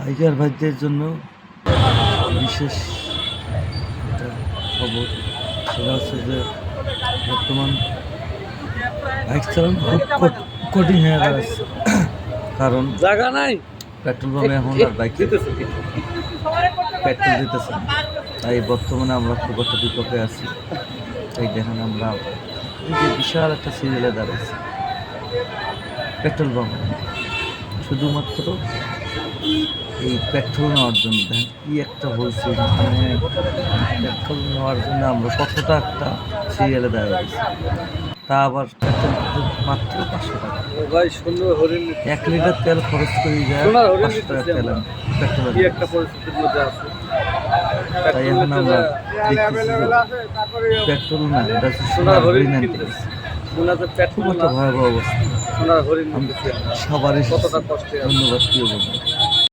Biker ভাইদের জন্য বিশেষ একটা খবর, সেটা হচ্ছে যে বর্তমান বাইক চালানো খুব কঠিন হয়ে গেছে। কারণ জায়গা নাই, পেট্রোল পাম্পে এখন আর বাইকে পেট্রোল দিতেছে না। তাই বর্তমানে আমরা খুব একটা বিপদে আছি। তাই দেখেন আমরা এই যে বিশাল একটা সিরিয়ালে দাঁড়াইছি পেট্রোল পাম্পে, শুধুমাত্র এই পেট্রোল নেওয়ার জন্য। দেখেন কি একটা হয়েছে, মানে পেট্রোল নেওয়ার জন্য আমরা কতটা একটা সিরিয়ালে দাঁড়িয়েছি। তা আবার পেট্রোল মাত্র 500 টাকা। ভাই সুন্দর হরিণ 1 লিটার তেল খরচ করে যায় সোনার হরিণ 500 টাকা দিতেছি তেল আমরা। পেট্রোল। কি একটা পরিস্থিতির মধ্যে আছে। তাই এখন আমরা দেখতেছি যে পেট্রোল না, এটা হচ্ছে সোনার হরিণ আনতে গেছি। ওনাদের খুব পেট্রোল একটা ভয়াবহ অবস্থা। সোনার হরিণ আমি নিতেছি আমরা। সবারই কতটা কষ্টে আছে। ধন্যবাদ দিয়ে বলবো।